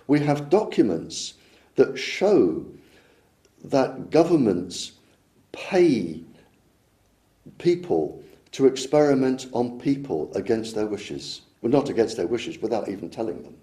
We have documents that show that governments pay people to experiment on people against their wishes. Well, not against their wishes, without even telling them.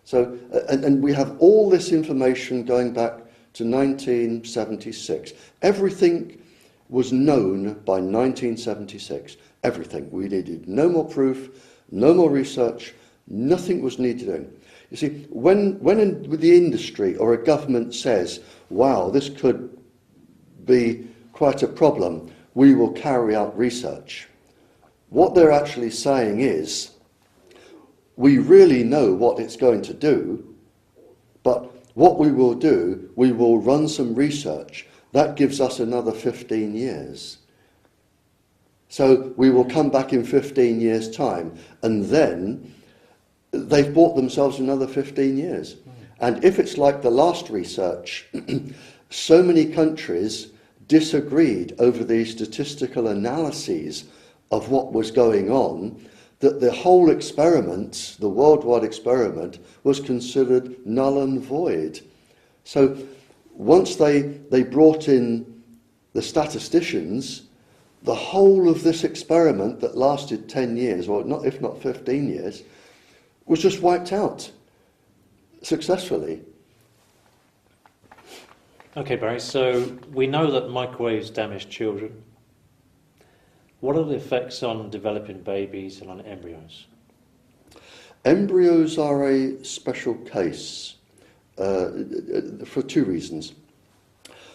So, and we have all this information going back to 1976. Everything was known by 1976. Everything. We needed no more proof, no more research, nothing was needed. You see, when with the industry or a government says, wow, this could be quite a problem, we will carry out research. What they're actually saying is, we really know what it's going to do, but what we will do, we will run some research. That gives us another 15 years. So we will come back in 15 years' time, and then they've bought themselves another 15 years. And if it's like the last research, so many countries disagreed over the statistical analyses of what was going on, that the whole experiment, the worldwide experiment, was considered null and void. So once they brought in the statisticians, the whole of this experiment that lasted 10 years, or not, if not 15 years, was just wiped out successfully. Okay, Barry, so we know that microwaves damage children. What are the effects on developing babies and on embryos? Embryos are a special case for two reasons.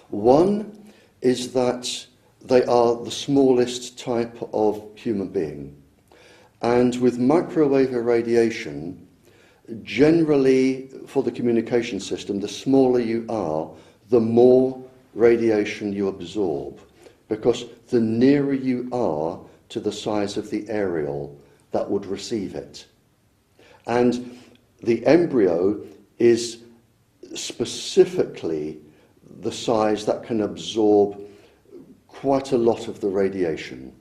One is that they are the smallest type of human being. And with microwave irradiation, generally for the communication system, the smaller you are, the more radiation you absorb, because the nearer you are to the size of the aerial that would receive it. And the embryo is specifically the size that can absorb quite a lot of the radiation.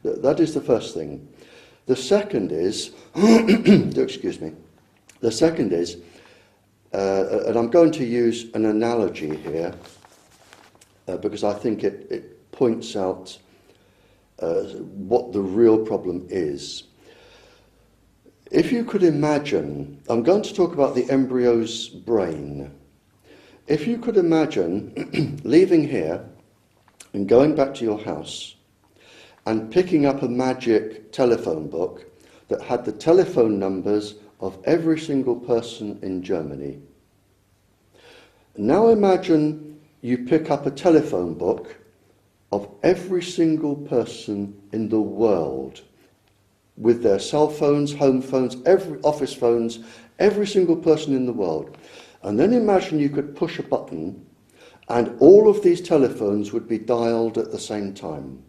That is the first thing. The second is, excuse me, the second is, and I'm going to use an analogy here, because I think it points out what the real problem is. If you could imagine, I'm going to talk about the embryo's brain. If you could imagine leaving here and going back to your house and picking up a magic telephone book that had the telephone numbers of every single person in Germany. Now imagine you pick up a telephone book of every single person in the world, with their cell phones, home phones, every office phones, every single person in the world. And then imagine you could push a button and all of these telephones would be dialed at the same time.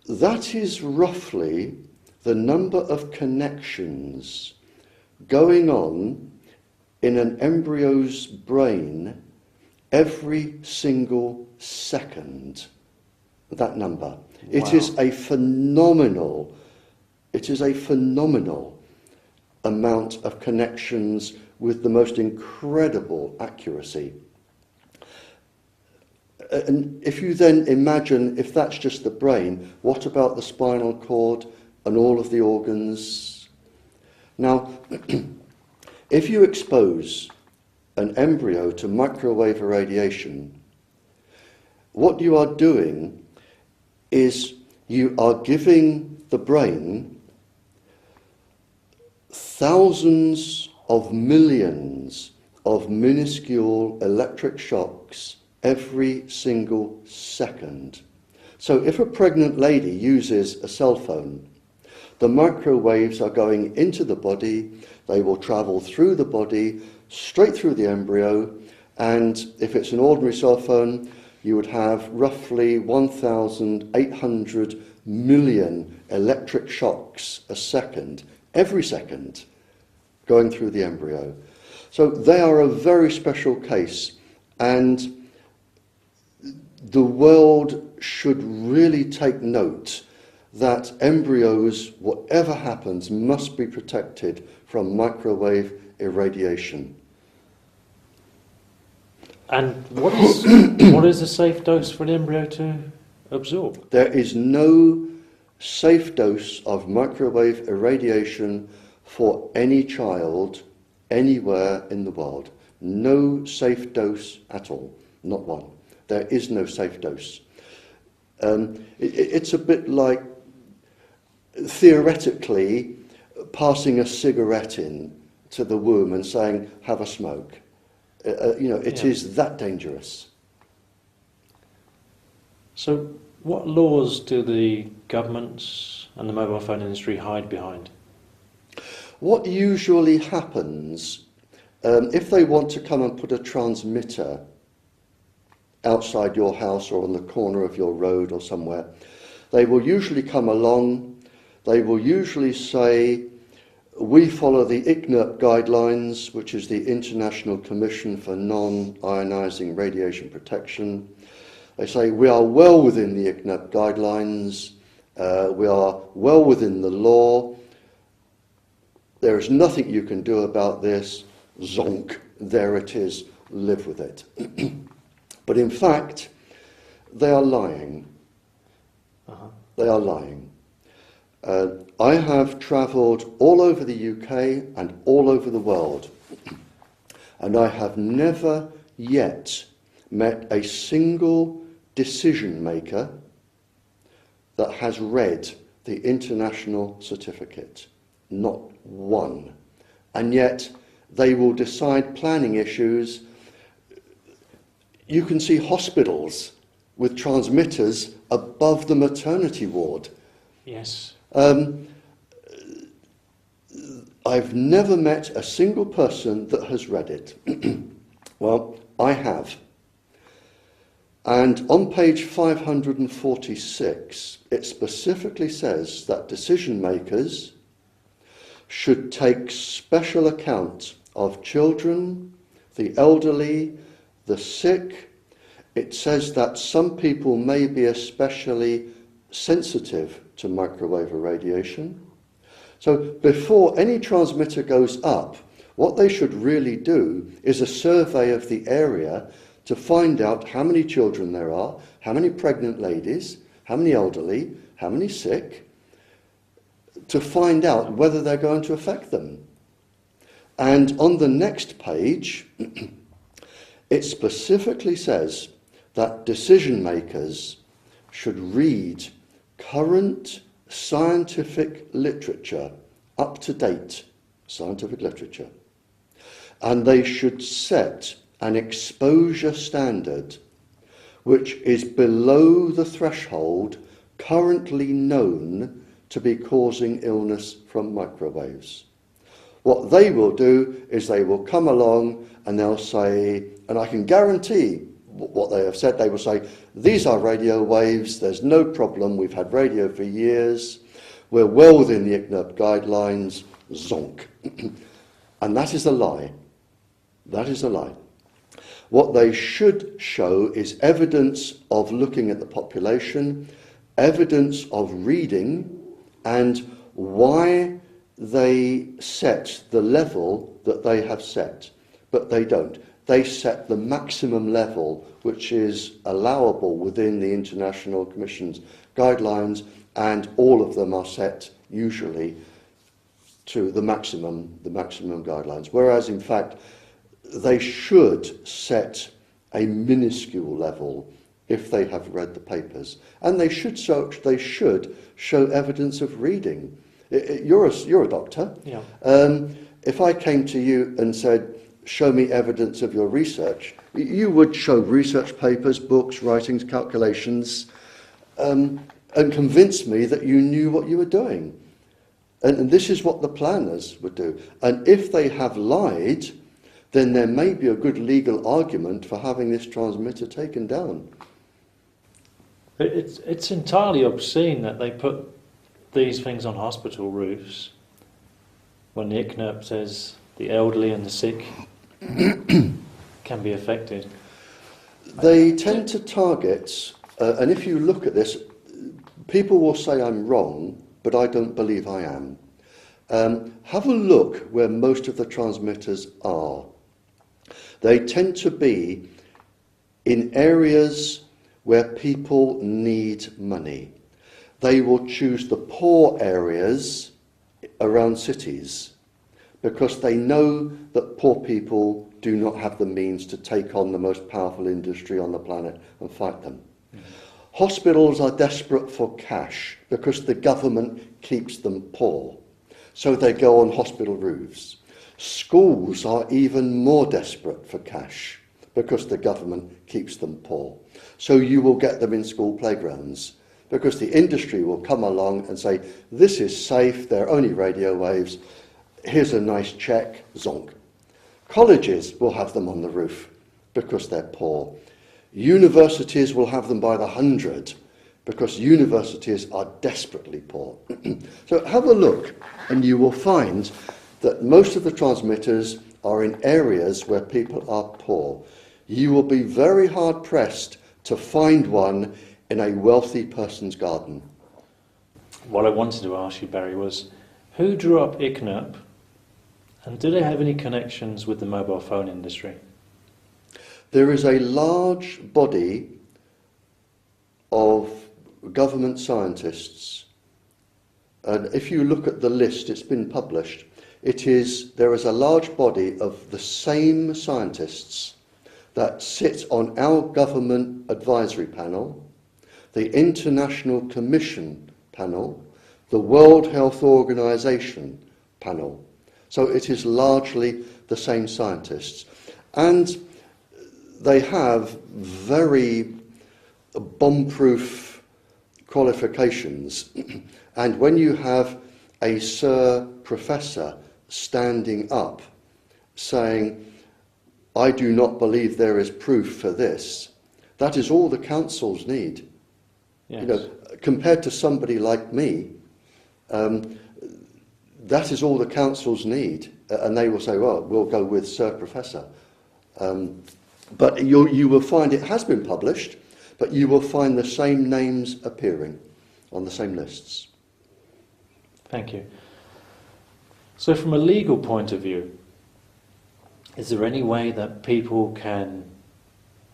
That is roughly the number of connections going on in an embryo's brain every single second. That number. Wow. It is a phenomenal amount of connections with the most incredible accuracy. And if you then imagine, if that's just the brain, what about the spinal cord and all of the organs? Now, if you expose an embryo to microwave irradiation, what you are doing is you are giving the brain thousands of millions of minuscule electric shocks every single second. So if a pregnant lady uses a cell phone, the microwaves are going into the body, they will travel through the body, straight through the embryo, and if it's an ordinary cell phone, you would have roughly 1,800 million electric shocks a second, every second, going through the embryo. So they are a very special case, and the world should really take note that embryos, whatever happens, must be protected from microwave irradiation. And what is a safe dose for an embryo to absorb? There is no safe dose of microwave irradiation for any child anywhere in the world. No safe dose at all, not one. There is no safe dose. It's a bit like, theoretically, passing a cigarette in to the womb and saying, have a smoke. It is that dangerous. So what laws do the governments and the mobile phone industry hide behind? What usually happens, if they want to come and put a transmitter outside your house or on the corner of your road or somewhere, they will usually come along, they will usually say, we follow the ICNIRP guidelines, which is the International Commission for Non-Ionizing Radiation Protection. They say we are well within the ICNIRP guidelines, we are well within the law, there is nothing you can do about this, zonk, there it is, live with it. But in fact, they are lying. They are lying. I have travelled all over the UK and all over the world, and I have never yet met a single decision maker that has read the international certificate. Not one. And yet they will decide planning issues. You can see hospitals with transmitters above the maternity ward. Yes. I've never met a single person that has read it. Well, I have. And on page 546, it specifically says that decision makers should take special account of children, the elderly, the sick. It says that some people may be especially sensitive to microwave irradiation. So before any transmitter goes up, what they should really do is a survey of the area to find out how many children there are, how many pregnant ladies, how many elderly, how many sick, to find out whether they're going to affect them. And on the next page, it specifically says that decision makers should read current scientific literature, up-to-date scientific literature, and they should set an exposure standard which is below the threshold currently known to be causing illness from microwaves. What they will do is they will come along and they'll say, and I can guarantee what they have said, they will say, these are radio waves, there's no problem, we've had radio for years, we're well within the ICNIRP guidelines, zonk. And that is a lie. That is a lie. What they should show is evidence of looking at the population, evidence of reading, and why they set the level that they have set. But they don't. They set the maximum level which is allowable within the International Commission's guidelines, and all of them are set usually to the maximum guidelines. Whereas in fact they should set a minuscule level if they have read the papers, and they should show evidence of reading. You're a doctor. Yeah. If I came to you and said, show me evidence of your research, you would show research papers, books, writings, calculations, and convince me that you knew what you were doing. And this is what the planners would do. And if they have lied, then there may be a good legal argument for having this transmitter taken down. It's entirely obscene that they put these things on hospital roofs when the ICNIRP says the elderly and the sick can be affected. They tend to target, and if you look at this, people will say I'm wrong, but I don't believe I am. Have a look where most of the transmitters are. They tend to be in areas where people need money. They will choose the poor areas around cities because they know that poor people do not have the means to take on the most powerful industry on the planet and fight them. Hospitals are desperate for cash because the government keeps them poor, so they go on hospital roofs. Schools are even more desperate for cash because the government keeps them poor. So you will get them in school playgrounds because the industry will come along and say, this is safe, they're only radio waves, here's a nice check, zonk. Colleges will have them on the roof because they're poor. Universities will have them by the 100 because universities are desperately poor. So have a look and you will find that most of the transmitters are in areas where people are poor. You will be very hard pressed to find one in a wealthy person's garden. What I wanted to ask you, Barry, was who drew up ICNIRP and do they have any connections with the mobile phone industry? There is a large body of government scientists, and if you look at the list, it's been published, there is a large body of the same scientists that sit on our government advisory panel, the International Commission panel, the World Health Organization panel. So it is largely the same scientists. And they have very bomb-proof qualifications. And when you have a Sir Professor standing up saying, I do not believe there is proof for this, that is all the councils need. Yes. You know, compared to somebody like me, that is all the councils need. And they will say, well, we'll go with Sir Professor. But you will find it has been published, but you will find the same names appearing on the same lists. Thank you. So from a legal point of view, is there any way that people can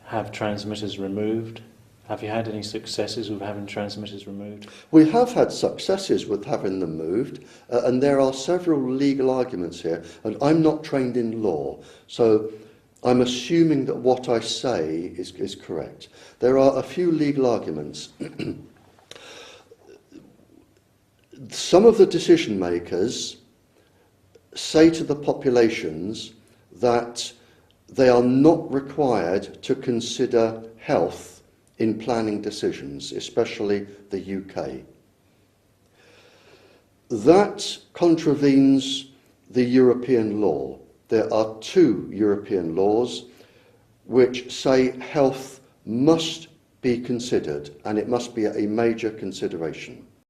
have transmitters removed? Have you had any successes with having transmitters removed? We have had successes with having them moved, and there are several legal arguments here, and I'm not trained in law, so I'm assuming that what I say is correct. There are a few legal arguments. Some of the decision makers say to the populations that they are not required to consider health in planning decisions, especially the UK. That contravenes the European law. There are 2 European laws which say health must be considered and it must be a major consideration.